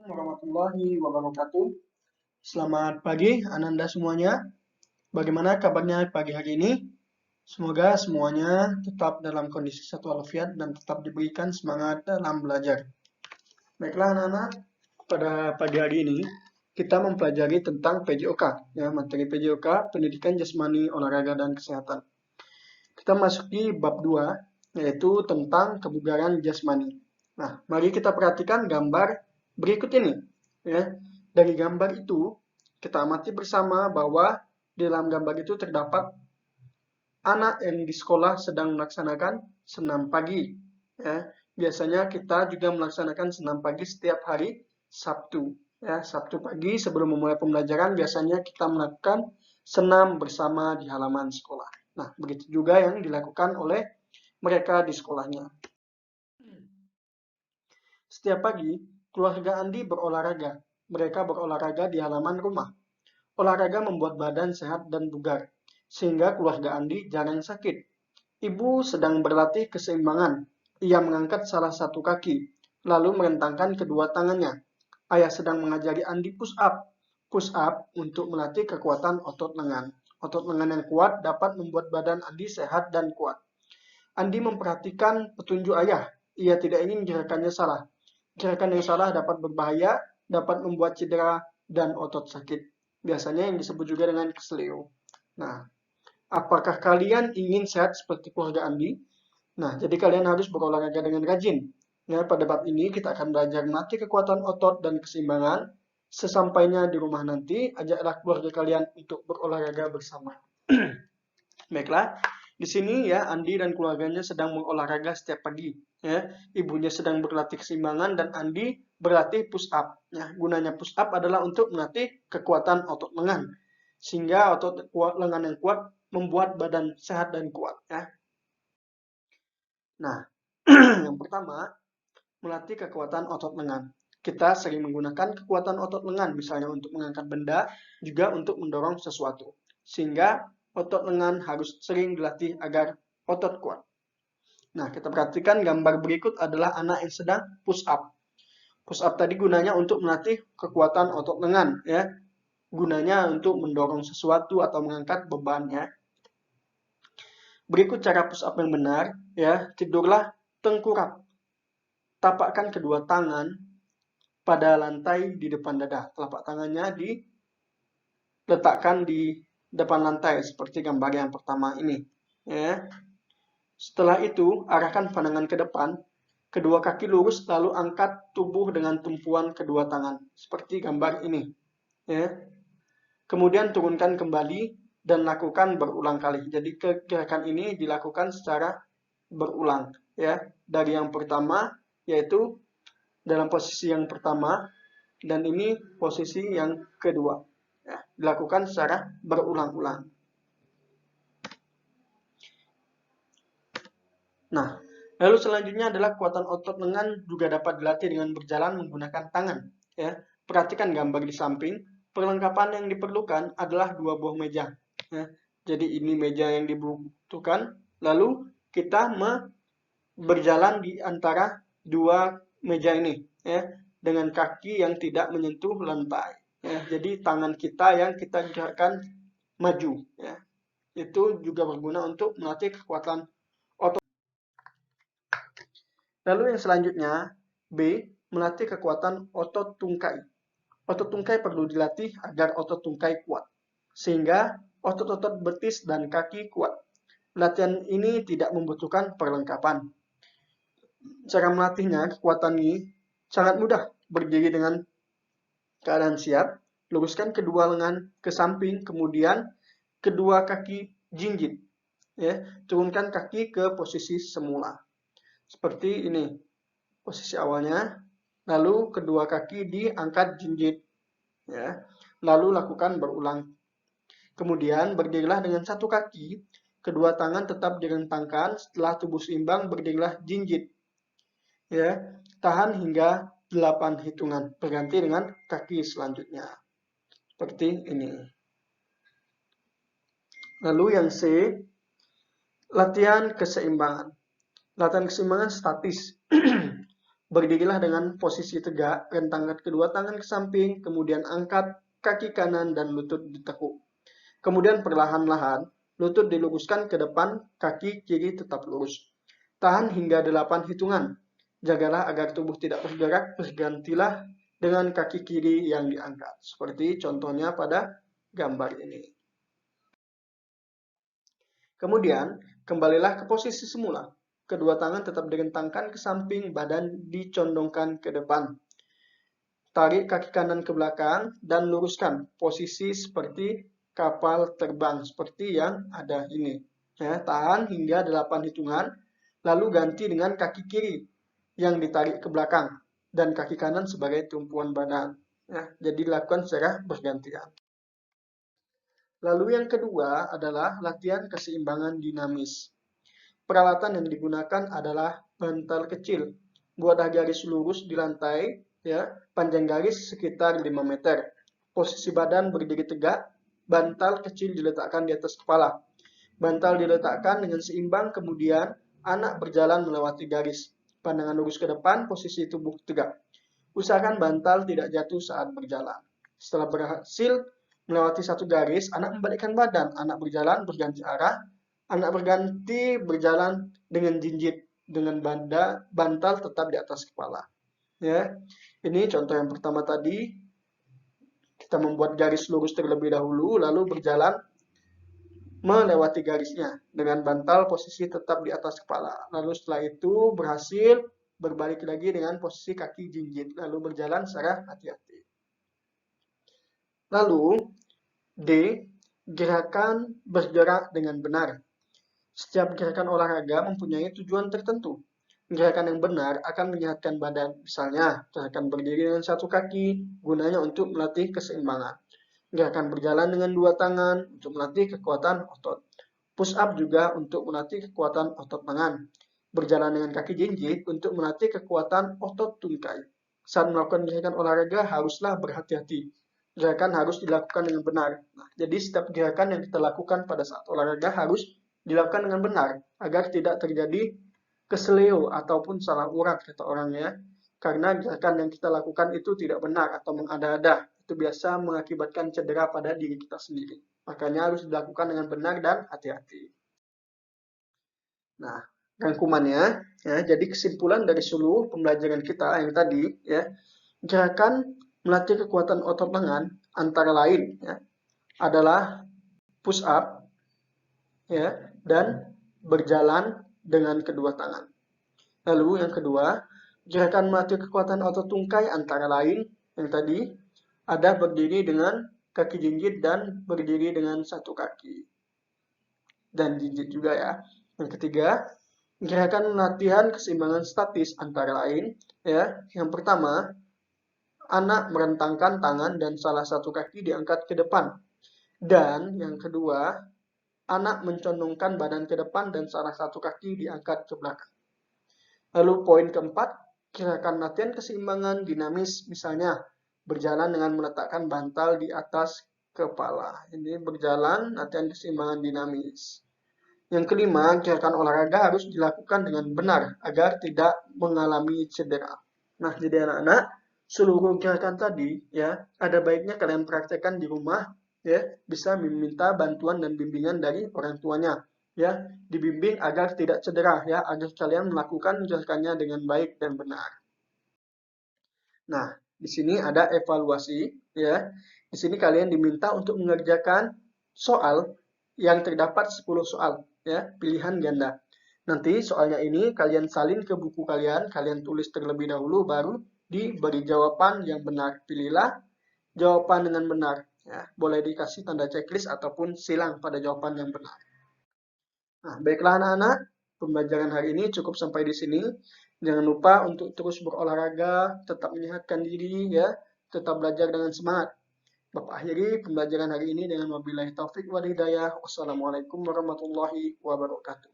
Warahmatullahi wabarakatuh. Selamat pagi, Ananda semuanya. Bagaimana kabarnya pagi hari ini? Semoga semuanya tetap dalam kondisi sehat walafiat dan tetap diberikan semangat dalam belajar. Baiklah anak-anak, pada pagi hari ini kita mempelajari tentang PJOK, ya, materi PJOK, Pendidikan Jasmani, Olahraga, dan Kesehatan. Kita masuki bab 2, yaitu tentang kebugaran jasmani. Nah, mari kita perhatikan gambar berikut ini. Ya. Dari gambar itu, kita amati bersama bahwa di dalam gambar itu terdapat anak yang di sekolah sedang melaksanakan senam pagi. Ya. Biasanya kita juga melaksanakan senam pagi setiap hari Sabtu. Ya, Sabtu pagi sebelum memulai pembelajaran biasanya kita melakukan senam bersama di halaman sekolah. Nah, begitu juga yang dilakukan oleh mereka di sekolahnya. Setiap pagi, keluarga Andi berolahraga. Mereka berolahraga di halaman rumah. Olahraga membuat badan sehat dan bugar, sehingga keluarga Andi jarang sakit. Ibu sedang berlatih keseimbangan. Ia mengangkat salah satu kaki, lalu merentangkan kedua tangannya. Ayah sedang mengajari Andi push up. Push up untuk melatih kekuatan otot lengan. Otot lengan yang kuat dapat membuat badan Andi sehat dan kuat. Andi memperhatikan petunjuk ayah. Ia tidak ingin gerakannya salah. Gerakan yang salah dapat berbahaya, dapat membuat cedera dan otot sakit. Biasanya yang disebut juga dengan keseleo. Nah, apakah kalian ingin sehat seperti keluarga Andi? Nah, jadi kalian harus berolahraga dengan rajin. Ya, pada bab ini kita akan belajar melatih kekuatan otot dan keseimbangan. Sesampainya di rumah nanti, ajaklah keluarga kalian untuk berolahraga bersama. Baiklah, di sini ya Andi dan keluarganya sedang berolahraga setiap pagi. Ya, ibunya sedang berlatih keseimbangan dan Andi berlatih push up. Ya, gunanya push up adalah untuk melatih kekuatan otot lengan, sehingga otot lengan yang kuat membuat badan sehat dan kuat. Ya. Nah, yang pertama melatih kekuatan otot lengan. Kita sering menggunakan kekuatan otot lengan, misalnya untuk mengangkat benda, juga untuk mendorong sesuatu. Sehingga otot lengan harus sering dilatih agar otot kuat. Nah, kita perhatikan gambar berikut adalah anak yang sedang push up. Push up tadi gunanya untuk melatih kekuatan otot lengan, ya. Gunanya untuk mendorong sesuatu atau mengangkat beban, ya. Berikut cara push up yang benar, ya. Tidurlah tengkurap. Tapakkan kedua tangan pada lantai di depan dada. Telapak tangannya diletakkan di depan lantai seperti gambar yang pertama ini. Ya. Setelah itu, arahkan pandangan ke depan. Kedua kaki lurus lalu angkat tubuh dengan tumpuan kedua tangan seperti gambar ini. Ya. Kemudian turunkan kembali dan lakukan berulang kali. Jadi gerakan ini dilakukan secara berulang. Ya. Dari yang pertama yaitu dalam posisi yang pertama. Dan ini posisi yang kedua. Ya, dilakukan secara berulang-ulang. Nah, lalu selanjutnya adalah kekuatan otot lengan juga dapat dilatih dengan berjalan menggunakan tangan. Ya, perhatikan gambar di samping. Perlengkapan yang diperlukan adalah 2 buah meja. Ya, jadi ini meja yang dibutuhkan. Lalu kita berjalan di antara 2 meja ini. Ya, dengan kaki yang tidak menyentuh lantai. Ya, jadi tangan kita yang kita gerakkan maju. Ya. Itu juga berguna untuk melatih kekuatan otot. Lalu yang selanjutnya, B, melatih kekuatan otot tungkai. Otot tungkai perlu dilatih agar otot tungkai kuat, sehingga otot-otot betis dan kaki kuat. Latihan ini tidak membutuhkan perlengkapan. Cara melatihnya, kekuatan ini sangat mudah. Berdiri dengan keadaan siap, luruskan kedua lengan ke samping, kemudian kedua kaki jinjit. Ya, turunkan kaki ke posisi semula. Seperti ini posisi awalnya, lalu kedua kaki diangkat jinjit. Ya, lalu lakukan berulang. Kemudian berdirilah dengan satu kaki, kedua tangan tetap direntangkan. Setelah tubuh seimbang, berdirilah jinjit. Ya, tahan hingga 8 hitungan, berganti dengan kaki selanjutnya. Seperti ini. Lalu yang C, latihan keseimbangan. Latihan keseimbangan statis. Berdirilah dengan posisi tegak, rentangkan kedua tangan ke samping, kemudian angkat kaki kanan dan lutut ditekuk. Kemudian perlahan-lahan, lutut diluruskan ke depan, kaki kiri tetap lurus. Tahan hingga 8 hitungan. Jagalah agar tubuh tidak bergerak, bergantilah dengan kaki kiri yang diangkat. Seperti contohnya pada gambar ini. Kemudian, kembalilah ke posisi semula. Kedua tangan tetap direntangkan ke samping, badan dicondongkan ke depan. Tarik kaki kanan ke belakang dan luruskan posisi seperti kapal terbang, seperti yang ada ini. Ya, tahan hingga 8 hitungan, lalu ganti dengan kaki kiri yang ditarik ke belakang dan kaki kanan sebagai tumpuan badan. Ya, jadi dilakukan secara bergantian. Lalu yang kedua adalah latihan keseimbangan dinamis. Peralatan yang digunakan adalah bantal kecil. Buatlah garis lurus di lantai, ya, panjang garis sekitar 5 meter. Posisi badan berdiri tegak, bantal kecil diletakkan di atas kepala. Bantal diletakkan dengan seimbang, kemudian anak berjalan melewati garis. Pandangan lurus ke depan, posisi tubuh tegak. Usahakan bantal tidak jatuh saat berjalan. Setelah berhasil melewati satu garis, anak membalikkan badan, anak berjalan berganti arah, anak berganti berjalan dengan jinjit, dengan bantal tetap di atas kepala. Ya, ini contoh yang pertama tadi. Kita membuat garis lurus terlebih dahulu, lalu berjalan melewati garisnya dengan bantal posisi tetap di atas kepala. Lalu setelah itu berhasil berbalik lagi dengan posisi kaki jinjit, lalu berjalan secara hati-hati. Lalu D. Gerakan bergerak dengan benar. Setiap gerakan olahraga mempunyai tujuan tertentu. Gerakan yang benar akan menyehatkan badan. Misalnya, gerakan berdiri dengan satu kaki gunanya untuk melatih keseimbangan. Gerakan berjalan dengan dua tangan untuk melatih kekuatan otot. Push up juga untuk melatih kekuatan otot tangan. Berjalan dengan kaki jinjit untuk melatih kekuatan otot tungkai. Saat melakukan gerakan olahraga haruslah berhati-hati. Gerakan harus dilakukan dengan benar. Nah, jadi setiap gerakan yang kita lakukan pada saat olahraga harus dilakukan dengan benar agar tidak terjadi keseleo ataupun salah urat kata orangnya. Karena gerakan yang kita lakukan itu tidak benar atau mengada-ada. Itu biasa mengakibatkan cedera pada diri kita sendiri. Makanya harus dilakukan dengan benar dan hati-hati. Nah, rangkumannya, ya, jadi kesimpulan dari seluruh pembelajaran kita yang tadi, ya, gerakan melatih kekuatan otot lengan antara lain, ya, adalah push up, ya, dan berjalan dengan kedua tangan. Lalu yang kedua, gerakan melatih kekuatan otot tungkai antara lain yang tadi ada berdiri dengan kaki jinjit dan berdiri dengan satu kaki dan jinjit juga, ya. Yang ketiga, gerakan latihan keseimbangan statis antara lain, ya. Yang pertama, anak merentangkan tangan dan salah satu kaki diangkat ke depan. Dan yang kedua, anak mencondongkan badan ke depan dan salah satu kaki diangkat ke belakang. Lalu poin keempat, gerakan latihan keseimbangan dinamis, misalnya berjalan dengan meletakkan bantal di atas kepala. Ini berjalan latihan keseimbangan dinamis. Yang kelima, gerakan olahraga harus dilakukan dengan benar agar tidak mengalami cedera. Nah, jadi anak-anak, seluruh gerakan tadi, ya, ada baiknya kalian praktekkan di rumah, ya, bisa meminta bantuan dan bimbingan dari orang tuanya, ya, dibimbing agar tidak cedera, ya, agar kalian melakukan gerakannya dengan baik dan benar. Nah, di sini ada evaluasi, ya. Di sini kalian diminta untuk mengerjakan soal yang terdapat 10 soal, ya, pilihan ganda. Nanti soalnya ini kalian salin ke buku kalian, kalian tulis terlebih dahulu, baru diberi jawaban yang benar. Pilihlah jawaban dengan benar. Ya, boleh dikasih tanda checklist ataupun silang pada jawaban yang benar. Nah, baiklah anak-anak, pembelajaran hari ini cukup sampai di sini. Jangan lupa untuk terus berolahraga, tetap menyehatkan diri, ya, tetap belajar dengan semangat. Bapak akhiri pembelajaran hari ini dengan wabillahi taufik wal hidayah. Wassalamualaikum warahmatullahi wabarakatuh.